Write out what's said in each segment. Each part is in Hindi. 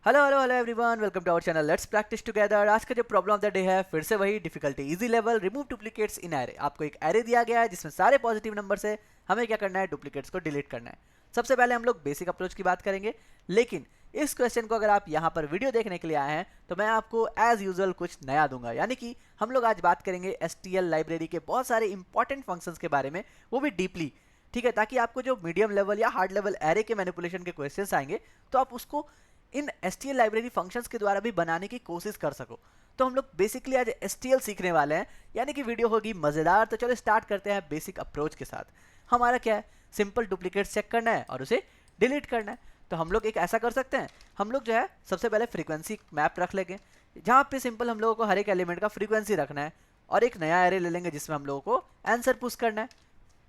Hello hello hello everyone, welcome to our channel let's practise together. आज का जो प्रॉब्लम ऑफ द डे है फिर से वही difficulty easy level, remove duplicates इन एरे। आपको एक एरे दिया गया है जिसमें सारे पॉजिटिव नंबर है। हमें क्या करना है, डुप्लीकेट्स को डिलीट करना है। सबसे पहले हम लोग बेसिक अप्रोच की बात करेंगे, लेकिन इस क्वेश्चन को अगर आप यहाँ पर वीडियो देखने के लिए आए हैं तो मैं आपको एज यूजुअल कुछ नया दूंगा। यानी कि हम लोग आज बात करेंगे STL लाइब्रेरी के बहुत सारे इंपॉर्टेंट फंक्शंस के बारे में, वो भी डीपली। ठीक है, ताकि आपको जो मीडियम लेवल या हार्ड लेवल एरे के मैनिपुलेशन के क्वेश्चंस आएंगे तो आप उसको इन STL लाइब्रेरी फंक्शंस के द्वारा भी बनाने की कोशिश कर सको। तो हम लोग बेसिकली आज STL सीखने वाले हैं, यानी कि वीडियो होगी मज़ेदार। तो चलो स्टार्ट करते हैं बेसिक अप्रोच के साथ। हमारा क्या है, सिंपल डुप्लीकेट चेक करना है और उसे डिलीट करना है। तो हम लोग एक ऐसा कर सकते हैं, हम लोग जो है सबसे पहले फ्रीक्वेंसी मैप रख लेंगे, जहाँ पे सिंपल हम लोगों को हर एक एलिमेंट का फ्रीक्वेंसी रखना है, और एक नया एरे ले लेंगे जिसमें हम लोगों को आंसर पुश करना है।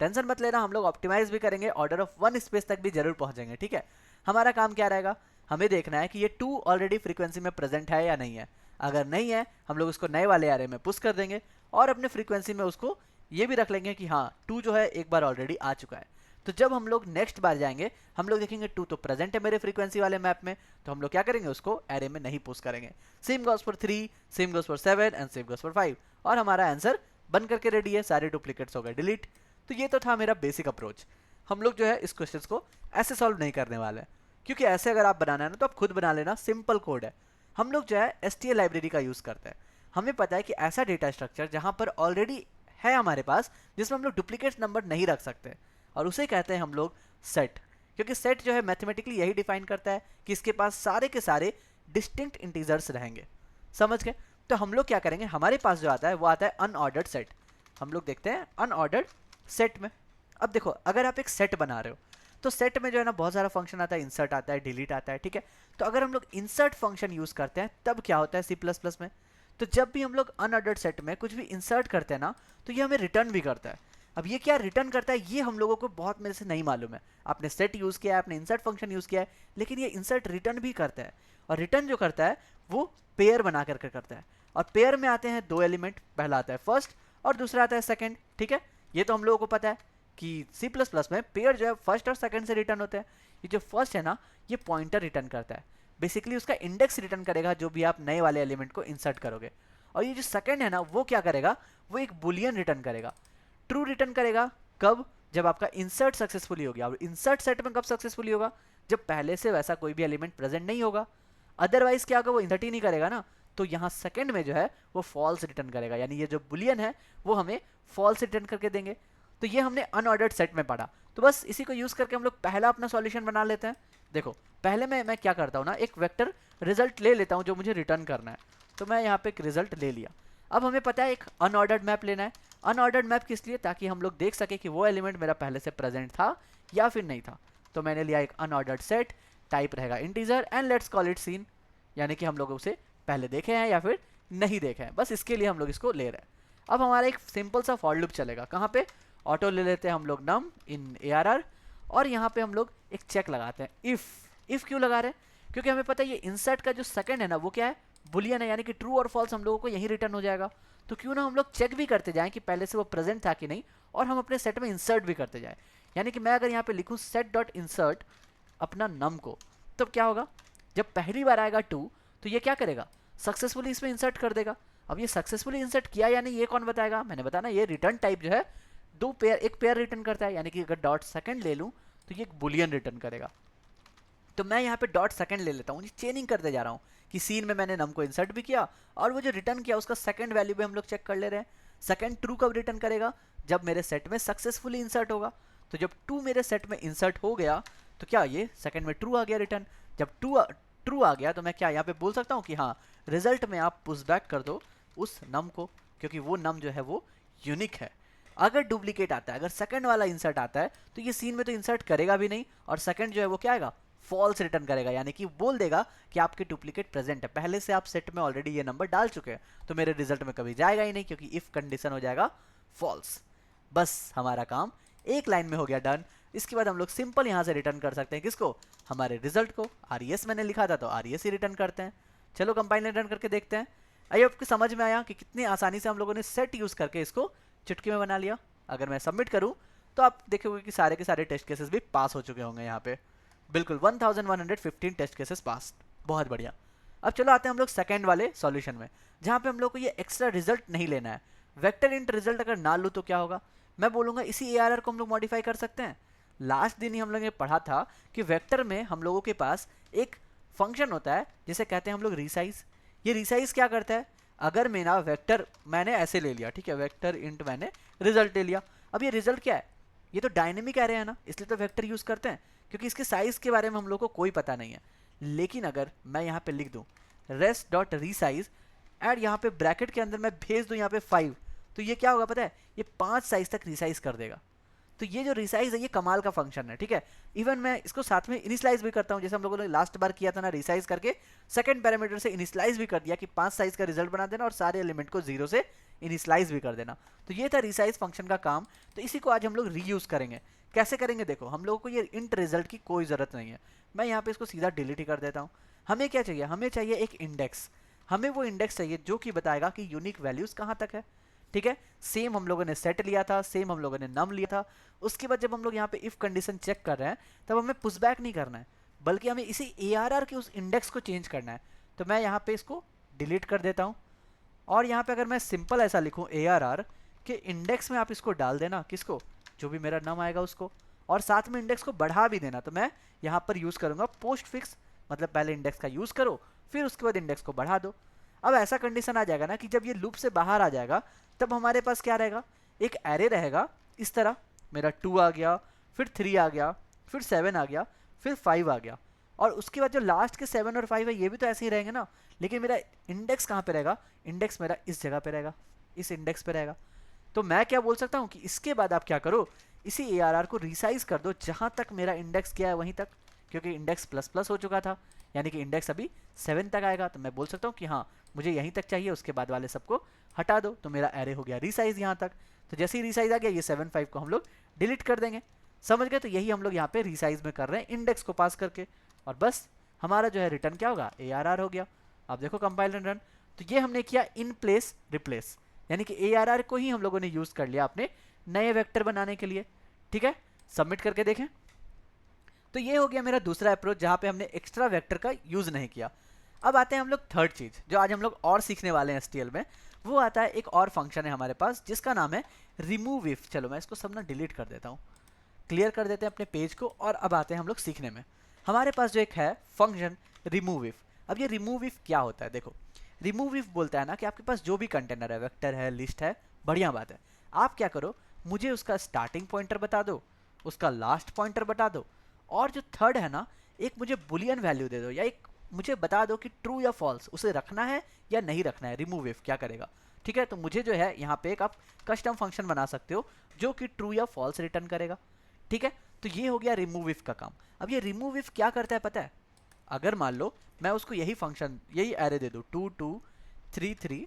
टेंशन मत लेना, हम लोग ऑप्टिमाइज भी करेंगे, ऑर्डर ऑफ 1 स्पेस तक भी जरूर पहुंचेंगे। ठीक है, हमारा काम क्या रहेगा, हमें देखना है कि ये 2 ऑलरेडी फ्रीक्वेंसी में प्रेजेंट है या नहीं है। अगर नहीं है, हम लोग उसको नए वाले एरे में पुश कर देंगे और अपने फ्रीक्वेंसी में उसको ये भी रख लेंगे कि हाँ 2 जो है एक बार ऑलरेडी आ चुका है। तो जब हम लोग नेक्स्ट बार जाएंगे, हम लोग देखेंगे 2 तो प्रेजेंट है मेरे फ्रीक्वेंसी वाले मैप में, तो हम लोग क्या करेंगे, उसको एरे में नहीं पुश करेंगे। Same goes for 3, same goes for 7 and same goes for 5, और हमारा आंसर बन करके रेडी है, सारे डुप्लीकेट्स हो गए डिलीट। तो ये तो था मेरा बेसिक अप्रोच। हम लोग जो है इस क्वेश्चन को ऐसे सॉल्व नहीं करने वाले हैं, क्योंकि ऐसे अगर आप बनाना है ना तो आप खुद बना लेना, सिंपल कोड है। हम लोग जो है STL लाइब्रेरी का यूज़ करते हैं। हमें पता है कि ऐसा डेटा स्ट्रक्चर जहाँ पर ऑलरेडी है हमारे पास, जिसमें हम लोग डुप्लीकेट नंबर नहीं रख सकते, और उसे कहते हैं हम लोग सेट। क्योंकि सेट जो है मैथमेटिकली यही डिफाइन करता है कि इसके पास सारे के सारे डिस्टिंक्ट इंटीजर्स रहेंगे। समझ गए? तो हम लोग क्या करेंगे, हमारे पास जो आता है वो आता है अनऑर्डर्ड सेट। हम लोग देखते हैं अनऑर्डर्ड सेट में। अब देखो, अगर आप एक सेट बना रहे हो तो सेट में जो है ना बहुत सारा फंक्शन आता है, इंसर्ट आता है, डिलीट आता है। ठीक है, तो अगर हम लोग इंसर्ट फंक्शन यूज करते हैं तब क्या होता है C++ में, तो जब भी हम लोग अनऑर्डर्ड सेट में कुछ भी इंसर्ट करते हैं ना, तो ये हमें रिटर्न भी करता है। अब ये क्या रिटर्न करता है, ये हम लोगों को बहुत मेरे से नहीं मालूम है। आपने सेट यूज किया है, आपने इंसर्ट फंक्शन यूज किया है, लेकिन ये इंसर्ट रिटर्न भी करता है। और रिटर्न जो करता है वो पेयर बना करके करता है। और पेयर में आते हैं 2 एलिमेंट, पहला आता है फर्स्ट और दूसरा आता है सेकंड। ठीक है, ये तो हम लोगों को पता है कि C++ में पेयर जो है फर्स्ट और सेकंड से रिटर्न होते हैं। ये जो फर्स्ट है ना, ये पॉइंटर रिटर्न करता है, बेसिकली उसका इंडेक्स रिटर्न करेगा जो भी आप नए वाले एलिमेंट को इंसर्ट करोगे। और ये जो सेकंड है ना, वो क्या करेगा, वो एक बुलियन रिटर्न करेगा, ट्रू रिटर्न करेगा। कब? जब आपका इंसर्ट सक्सेसफुली हो गया। और इंसर्ट सेट में कब सक्सेसफुली होगा, जब पहले से वैसा कोई भी एलिमेंट प्रेजेंट नहीं होगा। अदरवाइज क्या होगा, वो इंसर्ट ही नहीं करेगा ना, तो यहाँ सेकंड में जो है वो फॉल्स रिटर्न करेगा, यानी ये जो बुलियन है वो हमें फॉल्स रिटर्न करके देंगे। तो ये हमने अनऑर्डर्ड सेट में पढ़ा। तो बस इसी को यूज करके हम लोग पहला अपना सॉल्यूशन बना लेते हैं। देखो, पहले मैं क्या करता हूँ ना, एक वेक्टर रिजल्ट ले लेता हूँ जो मुझे रिटर्न करना है। तो मैं यहाँ पे एक रिजल्ट ले लिया। अब हमें पता है एक अनऑर्डर्ड मैप लेना है। अनऑर्डर्ड मैप किस लिए, ताकि हम लोग देख सके कि वो एलिमेंट मेरा पहले से प्रेजेंट था या फिर नहीं था। तो मैंने लिया एक अनऑर्डर्ड सेट, टाइप रहेगा integer and let's call it scene, यानी कि हम लोग उसे पहले देखे हैं या फिर नहीं देखे हैं, बस इसके लिए हम लोग इसको ले रहे हैं। अब हमारा एक सिंपल सा फॉर लूप चलेगा, कहाँ पे, ऑटो ले लेते हैं हम लोग नम इन ARR, और यहाँ पे हम लोग एक चेक लगाते हैं इफ क्यों लगा रहे हैं, क्योंकि हमें पता है ये इंसर्ट का जो सेकंड है ना वो क्या है, बुलियन है, यानी कि ट्रू और फॉल्स हम लोगों को यही रिटर्न हो जाएगा। तो क्यों ना हम लोग चेक भी करते जाएं कि पहले से वो प्रेजेंट था कि नहीं, और हम अपने सेट में इंसर्ट भी करते जाएं। यानी कि मैं अगर यहाँ पे लिखूँ सेट डॉट इंसर्ट अपना नम को, तब क्या होगा, जब पहली बार आएगा 2 तो ये क्या करेगा, सक्सेसफुली इसमें इंसर्ट कर देगा। अब ये सक्सेसफुली इंसर्ट किया या नहीं ये कौन बताएगा, मैंने बताना। ये रिटर्न टाइप जो है एक पेयर रिटर्न करता है, यानी कि अगर डॉट सेकंड ले लूँ तो ये एक बुलियन रिटर्न करेगा। तो मैं यहाँ पे डॉट सेकंड ले लेता हूँ, चेनिंग करते जा रहा हूँ कि सीन में मैंने नम को इंसर्ट भी किया, और वो जो रिटर्न किया उसका सेकंड वैल्यू भी हम लोग चेक कर ले रहे हैं। सेकंड ट्रू कब रिटर्न करेगा, जब मेरे सेट में सक्सेसफुली इंसर्ट होगा। तो जब 2 मेरे सेट में इंसर्ट हो गया तो क्या ये सेकंड में ट्रू आ गया रिटर्न। जब ट्रू आ गया तो मैं क्या यहाँ पे बोल सकता हूँ कि हाँ रिजल्ट में आप पुश बैक कर दो उस नम को, क्योंकि वो नम जो है वो यूनिक है। अगर डुप्लीकेट आता है, अगर सेकंड वाला इंसर्ट आता है, तो ये सीन में तो इंसर्ट करेगा भी नहीं, और सेकंड जो है वो क्या आएगा, फॉल्स रिटर्न करेगा, यानी कि बोल देगा कि आपके डुप्लीकेट प्रेजेंट है, पहले से आप सेट में ऑलरेडी ये नंबर डाल चुके हैं, तो मेरे रिजल्ट में कभी जाएगा ही नहीं, क्योंकि इफ कंडीशन हो जाएगा फॉल्स। बस हमारा काम एक लाइन में हो गया डन। इसके बाद हम लोग सिंपल यहाँ से रिटर्न कर सकते हैं किसको, हमारे रिजल्ट को। RES मैंने लिखा था तो RES ही रिटर्न करते हैं। चलो कंपाइल रन करके देखते हैं। आइए आपको समझ में आया कि कितनी आसानी से हम लोगों ने सेट यूज करके इसको चुटकी में बना लिया। अगर मैं सबमिट करूं तो आप देखोगे कि सारे के सारे टेस्ट केसेस भी पास हो चुके होंगे यहाँ पे। बिल्कुल 1115 टेस्ट केसेस पास। बहुत बढ़िया। अब चलो आते हैं हम लोग सेकंड वाले सॉल्यूशन में, जहाँ पे हम लोग को ये एक्स्ट्रा रिजल्ट नहीं लेना है। वेक्टर इंट रिजल्ट अगर ना लूँ तो क्या होगा, मैं बोलूँगा इसी ARR को हम लोग मॉडिफाई कर सकते हैं। लास्ट दिन ही हम लोग ने पढ़ा था कि वेक्टर में हम लोगों के पास एक फंक्शन होता है जिसे कहते हैं हम लोग रिसाइज। ये रिसाइज क्या करता है, अगर मेरा वेक्टर मैंने ऐसे ले लिया, ठीक है, वेक्टर इंट मैंने रिजल्ट ले लिया। अब ये रिजल्ट क्या है, ये तो डायनेमिक एरे है ना, इसलिए तो वेक्टर यूज़ करते हैं, क्योंकि इसके साइज के बारे में हम लोग को कोई पता नहीं है। लेकिन अगर मैं यहाँ पे लिख दूँ रेस्ट डॉट रीसाइज एंड यहाँ पे ब्रैकेट के अंदर मैं भेज दूँ यहाँ पे 5, तो ये क्या होगा पता है, ये 5 साइज तक रिसाइज कर देगा। तो ये जो रिसाइज है ये कमाल का फंक्शन है, ठीक है। इवन मैं इसको साथ में इनिशलाइज भी करता हूँ, जैसे हम लोगों ने लास्ट बार किया था ना, रिसाइज करके सेकंड पैरामीटर से इनिशलाइज भी कर दिया कि 5 साइज का रिजल्ट बना देना और सारे एलिमेंट को 0 से इनिशलाइज भी कर देना। तो ये था रिसाइज फंक्शन का काम। तो इसी को आज हम लोग रीयूज करेंगे। कैसे करेंगे, देखो हम लोगों को ये इंट रिजल्ट की कोई ज़रूरत नहीं है। मैं यहाँ पे इसको सीधा डिलीट ही कर देता हूँ। हमें क्या चाहिए, हमें चाहिए एक इंडेक्स। हमें वो इंडेक्स चाहिए जो कि बताएगा कि यूनिक वैल्यूज़ कहाँ तक है, ठीक है। सेम हम लोगों ने सेट लिया था, सेम हम लोगों ने नम लिया था। उसके बाद जब हम लोग यहाँ पे इफ कंडीशन चेक कर रहे हैं तब हमें पुशबैक नहीं करना है, बल्कि हमें इसी ARR के उस इंडेक्स को चेंज करना है। तो मैं यहाँ पे इसको डिलीट कर देता हूँ और यहाँ पे अगर मैं सिंपल ऐसा लिखूँ ARR के इंडेक्स में आप इसको डाल देना, किसको, जो भी मेरा नम आएगा उसको, और साथ में इंडेक्स को बढ़ा भी देना। तो मैं यहाँ पर यूज़ करूँगा पोस्ट फिक्स, मतलब पहले इंडेक्स का यूज़ करो फिर उसके बाद इंडेक्स को बढ़ा दो। अब ऐसा कंडीशन आ जाएगा ना कि जब ये लूप से बाहर आ जाएगा तब हमारे पास क्या रहेगा, एक एरे रहेगा इस तरह, मेरा 2 आ गया, फिर 3 आ गया, फिर 7 आ गया, फिर 5 आ गया, और उसके बाद जो लास्ट के 7 और 5 है ये भी तो ऐसे ही रहेंगे ना। लेकिन मेरा इंडेक्स कहाँ पे रहेगा, इंडेक्स मेरा इस जगह पे रहेगा, इस इंडेक्स पे रहेगा। तो मैं क्या बोल सकता हूँ कि इसके बाद आप क्या करो, इसी ARR को रिसाइज कर दो जहाँ तक मेरा इंडेक्स गया है वहीं तक, क्योंकि इंडेक्स प्लस प्लस हो चुका था, यानी कि इंडेक्स अभी 7 तक आएगा। तो मैं बोल सकता हूँ कि हाँ मुझे यहीं तक चाहिए, उसके बाद वाले सबको हटा दो। तो मेरा एरे हो गया रिसाइज यहाँ तक। तो जैसे ही रिसाइज आ गया ये 7 5 को हम लोग डिलीट कर देंगे, समझ गए। तो यही हम लोग यहाँ पे रिसाइज में कर रहे हैं इंडेक्स को पास करके, और बस हमारा जो है रिटर्न क्या होगा, ARR हो गया। अब देखो कंपाइल एंड रन, तो ये हमने किया इन प्लेस रिप्लेस, यानी कि ARR को ही हम लोगों ने यूज़ कर लिया अपने नए वेक्टर बनाने के लिए, ठीक है। सबमिट करके देखें। तो ये हो गया मेरा दूसरा अप्रोच जहाँ पे हमने एक्स्ट्रा वेक्टर का यूज़ नहीं किया। अब आते हैं हम लोग थर्ड चीज़ जो आज हम लोग और सीखने वाले हैं STL में, वो आता है एक और फंक्शन है हमारे पास जिसका नाम है रिमूव इफ। चलो मैं इसको सब ना डिलीट कर देता हूँ, क्लियर कर देते हैं अपने पेज को, और अब आते हैं हम लोग सीखने में। हमारे पास जो एक है फंक्शन रिमूव इफ। अब ये रिमूव इफ क्या होता है, देखो रिमूव इफ बोलता है ना कि आपके पास जो भी कंटेनर है, वेक्टर है, लिस्ट है, बढ़िया बात है, आप क्या करो, मुझे उसका स्टार्टिंग पॉइंटर बता दो, उसका लास्ट पॉइंटर बता दो, और जो थर्ड है ना एक मुझे बुलियन वैल्यू दे दो, या एक मुझे बता दो कि ट्रू या फॉल्स उसे रखना है या नहीं रखना है। रिमूव इफ क्या करेगा, ठीक है। तो मुझे जो है यहाँ पे एक आप कस्टम फंक्शन बना सकते हो जो कि ट्रू या फॉल्स रिटर्न करेगा, ठीक है। तो ये हो गया रिमूव इफ का काम। अब ये रिमूव इफ क्या करता है पता है, अगर मान लो मैं उसको यही फंक्शन, यही एरे दे दूँ 2 2 3 3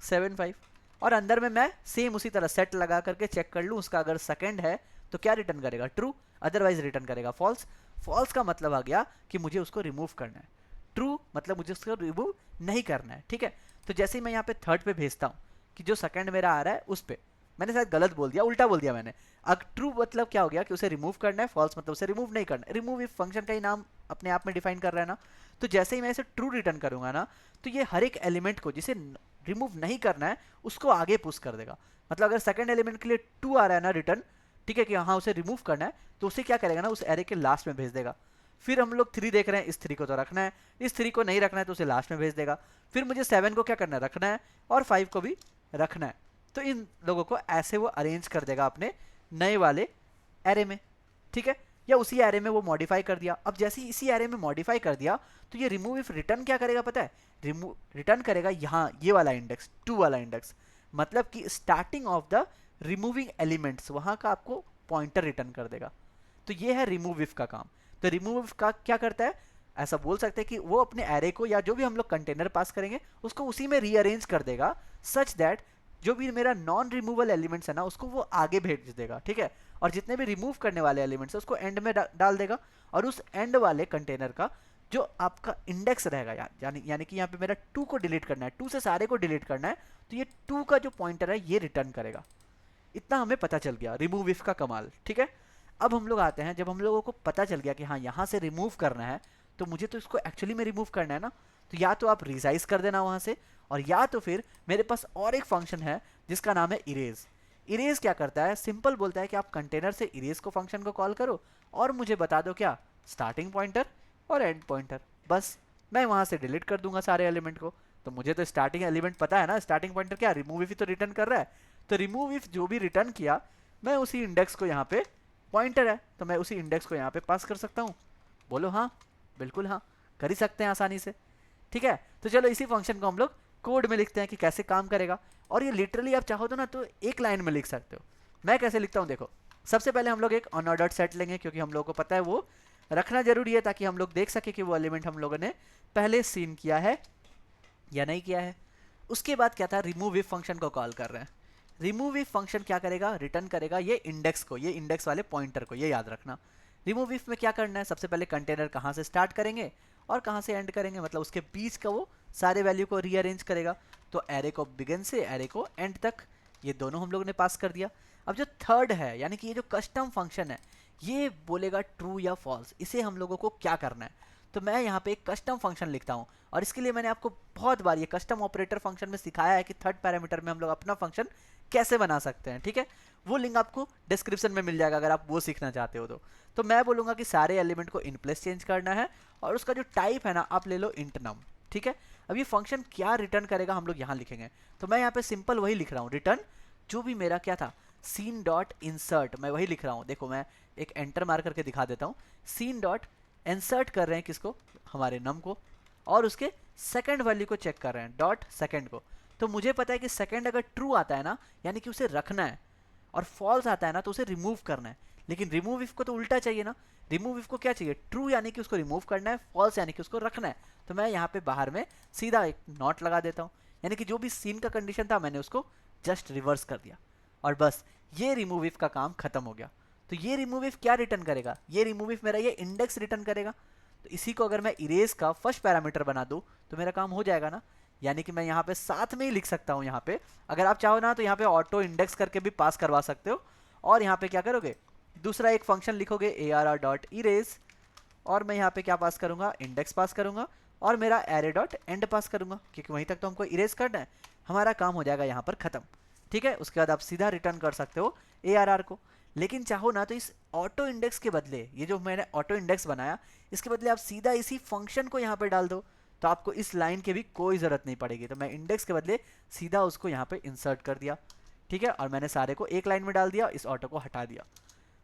7 5, और अंदर में मैं सेम उसी तरह सेट लगा करके चेक कर लूँ उसका अगर सेकंड है तो क्या रिटर्न करेगा, ट्रू, अदरवाइज रिटर्न करेगा फॉल्स। फॉल्स का मतलब आ गया कि मुझे उसको रिमूव करना है, ट्रू मतलब मुझे उसको रिमूव नहीं करना है, ठीक है। तो जैसे ही मैं यहाँ पे थर्ड पे भेजता हूँ कि जो सेकंड मेरा आ रहा है उस पे, मैंने शायद गलत बोल दिया, उल्टा बोल दिया मैंने। अब ट्रू मतलब क्या हो गया कि उसे रिमूव करना है, फॉल्स मतलब उसे रिमूव नहीं करना है। रिमूव इफ फंक्शन का ही नाम अपने आप में डिफाइन कर रहा है ना। तो जैसे ही मैं इसे ट्रू रिटर्न करूंगा ना, तो ये हर एक एलिमेंट को जिसे रिमूव नहीं करना है उसको आगे पुश कर देगा। मतलब अगर सेकंड एलिमेंट के लिए 2 आ रहा है ना रिटर्न, ठीक है, कि हाँ उसे रिमूव करना है, तो उसे क्या करेगा ना उस एरे के लास्ट में भेज देगा। फिर हम लोग 3 देख रहे हैं, इस 3 को तो रखना है, इस 3 को नहीं रखना है तो उसे लास्ट में भेज देगा। फिर मुझे 7 को क्या करना है, रखना है, और 5 को भी रखना है। तो इन लोगों को ऐसे वो अरेंज कर देगा अपने नए वाले एरे में, ठीक है, या उसी एरे में वो मॉडिफाई कर दिया। अब जैसे ही इसी एरे में मॉडिफाई कर दिया तो ये रिमूव इफ रिटर्न क्या करेगा पता है, रिटर्न करेगा यहाँ ये वाला इंडेक्स 2 वाला इंडेक्स, मतलब कि starting of the removing elements, वहाँ का आपको पॉइंटर रिटर्न कर देगा। तो ये है रिमूव इफ का काम। तो रिमूव इफ का क्या करता है, ऐसा बोल सकते हैं कि वो अपने एरे को या जो भी हम लोग कंटेनर पास करेंगे उसको उसी में रीअरेंज कर देगा सच दैट जो भी मेरा नॉन रिमूवल एलिमेंट्स है ना उसको वो आगे भेज देगा, ठीक है। और जितने भी रिमूव करने वाले एलिमेंट्स है उसको एंड में डाल देगा, और उस एंड वाले कंटेनर का जो आपका इंडेक्स रहेगा, यानी कि यहाँ पे मेरा 2 को डिलीट करना है, 2 से सारे को डिलीट करना है, तो ये 2 का जो पॉइंटर है ये रिटर्न करेगा। इतना हमें पता चल गया रिमूव इफ का कमाल, ठीक है। अब हम लोग आते हैं, जब हम लोगों को पता चल गया कि हाँ यहाँ से रिमूव करना है, तो मुझे तो इसको एक्चुअली में रिमूव करना है ना, तो या तो आप रिसाइज कर देना वहाँ से, और या तो फिर मेरे पास और एक फंक्शन है जिसका नाम है इरेज। इरेज क्या करता है, सिंपल बोलता है कि आप कंटेनर से इरेज को फंक्शन को कॉल करो और मुझे बता दो क्या, स्टार्टिंग पॉइंटर और एंड पॉइंटर। बस मैं वहाँ से डिलीट कर दूंगा सारे एलिमेंट को। तो मुझे तो स्टार्टिंग एलिमेंट पता है ना, स्टार्टिंग पॉइंटर क्या, रिमूव इफ ही तो रिटर्न कर रहा है। तो रिमूव इफ जो भी रिटर्न किया, मैं उसी इंडेक्स को यहाँ पे, पॉइंटर है तो मैं उसी इंडेक्स को यहाँ पे पास कर सकता हूँ। बोलो हाँ, बिल्कुल हाँ, कर ही सकते हैं आसानी से। ठीक है, तो चलो इसी फंक्शन को हम लोग कोड में लिखते हैं कि कैसे काम करेगा। और ये लिटरली आप चाहो तो ना तो एक लाइन में लिख सकते हो। मैं कैसे लिखता हूँ देखो, सबसे पहले हम लोग एक अनऑर्डर्ड सेट लेंगे, क्योंकि हम लोगों को पता है वो रखना जरूरी है, ताकि हम लोग देख सके कि वो एलिमेंट हम लोगों ने पहले सीन किया है या नहीं किया है। उसके बाद क्या था, रिमूव इफ फंक्शन को कॉल कर रहे हैं। रिमूव इफ फंक्शन क्या करेगा, रिटर्न करेगा ये इंडेक्स को, ये इंडेक्स वाले पॉइंटर को, ये याद रखना। रिमूव इफ में क्या करना है, सबसे पहले कंटेनर कहाँ से स्टार्ट करेंगे और कहाँ से एंड करेंगे, मतलब उसके बीच का वो सारे वैल्यू को रीअरेंज करेगा। तो एरे को बिगिन से एरे को एंड तक, ये दोनों हम लोगों ने पास कर दिया। अब जो थर्ड है, यानी कि ये जो कस्टम फंक्शन है, ये बोलेगा ट्रू या फॉल्स, इसे हम लोगों को क्या करना है। तो मैं यहाँ पे एक कस्टम फंक्शन लिखता हूँ, और इसके लिए मैंने आपको बहुत बार ये कस्टम ऑपरेटर फंक्शन में सिखाया है कि थर्ड पैरामीटर में हम लोग अपना फंक्शन कैसे बना सकते हैं। ठीक है, वो लिंक आपको डिस्क्रिप्शन में मिल जाएगा अगर आप वो सीखना चाहते हो तो मैं बोलूँगा कि सारे एलिमेंट को इन प्लेस चेंज करना है, और उसका जो टाइप है ना, आप ले लो इंट नम। ठीक है, अब ये फंक्शन क्या रिटर्न करेगा हम लोग यहाँ लिखेंगे। तो मैं यहाँ पे सिंपल वही लिख रहा हूँ, रिटर्न जो भी मेरा क्या था, सीन डॉट इंसर्ट, मैं वही लिख रहा हूँ। देखो मैं एक एंटर मार करके दिखा देता हूँ। सीन डॉट इंसर्ट कर रहे हैं किसको, हमारे नम को, और उसके सेकंड वैल्यू को चेक कर रहे हैं, डॉट सेकंड को। तो मुझे पता है कि सेकंड अगर ट्रू आता है ना, यानी कि उसे रखना है, और फॉल्स आता है ना तो उसे रिमूव करना है। लेकिन रिमूव इफ को तो उल्टा चाहिए ना, रिमूव इफ को क्या चाहिए, ट्रू यानी कि उसको रिमूव करना है, फॉल्स यानी कि उसको रखना है। तो मैं यहाँ पे बाहर में सीधा एक नॉट लगा देता हूँ, यानी कि जो भी सीन का कंडीशन था मैंने उसको जस्ट रिवर्स कर दिया, और बस ये रिमूव इफ का काम खत्म हो गया। तो ये रिमूव इफ क्या रिटर्न करेगा, ये रिमूव इफ मेरा ये इंडेक्स रिटर्न करेगा। तो इसी को अगर मैं इरेज का फर्स्ट पैरामीटर बना दूं तो मेरा काम हो जाएगा ना। यानी कि मैं यहाँ पे साथ में ही लिख सकता हूँ, यहाँ पे अगर आप चाहो ना तो यहाँ पे ऑटो इंडेक्स करके भी पास करवा सकते हो, और यहाँ पे क्या करोगे, दूसरा एक फंक्शन लिखोगे arr.erase, और मैं यहाँ पे क्या पास करूँगा, इंडेक्स पास करूँगा, और मेरा array.end पास करूँगा, क्योंकि वहीं तक तो हमको इरेज करना है। हमारा काम हो जाएगा यहाँ पर खत्म। ठीक है, उसके बाद आप सीधा रिटर्न कर सकते हो arr को। लेकिन चाहो ना तो इस ऑटो इंडेक्स के बदले, ये जो मैंने ऑटो इंडेक्स बनाया, इसके बदले आप सीधा इसी फंक्शन को यहाँ पे डाल दो, तो आपको इस लाइन की भी कोई ज़रूरत नहीं पड़ेगी। तो मैं इंडेक्स के बदले सीधा उसको यहाँ पे इंसर्ट कर दिया। ठीक है, और मैंने सारे को एक लाइन में डाल दिया, इस ऑटो को हटा दिया।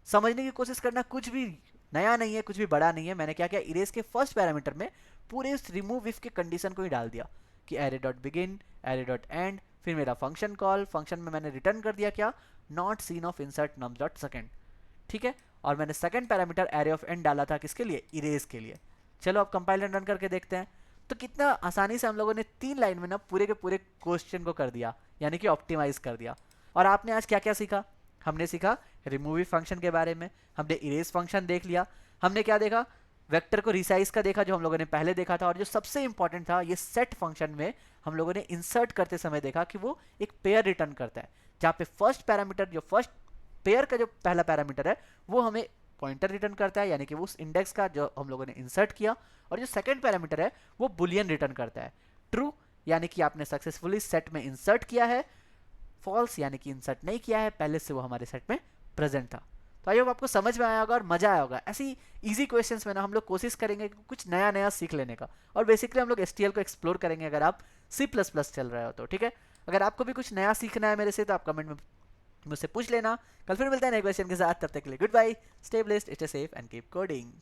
समझने की कोशिश करना, कुछ भी नया नहीं है, कुछ भी बड़ा नहीं है। मैंने क्या किया, इरेज के फर्स्ट पैरामीटर में पूरे इस रिमूव इफ के कंडीशन को ही डाल दिया कि array dot begin, array dot and, फिर मेरा फंक्शन कॉल, फंक्शन में मैंने रिटर्न कर दिया क्या, not seen of insert nums dot second. ठीक है, और मैंने second parameter array of and डाला था किसके लिए, इरेज के लिए। चलो अब कंपाइल एंड रन करके देखते हैं। तो कितना आसानी से हम लोगों ने 3 लाइन में ना पूरे के पूरे क्वेश्चन को कर दिया, यानी कि ऑप्टिमाइज कर दिया। और आपने आज क्या क्या सीखा, हमने सीखा रिमूव फंक्शन के बारे में, हमने इरेज फंक्शन देख लिया, हमने क्या देखा, वेक्टर को रिसाइज का देखा जो हम लोगों ने पहले देखा था, और जो सबसे इंपॉर्टेंट था, ये सेट फंक्शन में हम लोगों ने इंसर्ट करते समय देखा कि वो एक पेयर रिटर्न करता है, जहाँ पे फर्स्ट पैरामीटर, जो फर्स्ट पेयर का जो पहला पैरामीटर है वो हमें पॉइंटर रिटर्न करता है, यानी कि उस इंडेक्स का जो हम लोगों ने इंसर्ट किया, और जो सेकंड पैरामीटर है वो बुलियन रिटर्न करता है, ट्रू यानी कि आपने सक्सेसफुली सेट में इंसर्ट किया है, फॉल्स यानी कि इंसर्ट नहीं किया है, पहले से वो हमारे सेट में प्रेजेंट था। तो आई होप आपको समझ में आया होगा और मजा आया होगा। ऐसी इजी क्वेश्चंस में ना हम लोग कोशिश करेंगे कुछ नया नया सीख लेने का, और बेसिकली हम लोग STL को एक्सप्लोर करेंगे अगर आप C++ चल रहे हो तो। ठीक है, अगर आपको भी कुछ नया सीखना है मेरे से तो आप कमेंट में मुझसे पूछ लेना। कल फिर मिलते हैं नए क्वेश्चन के साथ, तब तक के लिए good bye, stay blessed, stay safe and keep coding.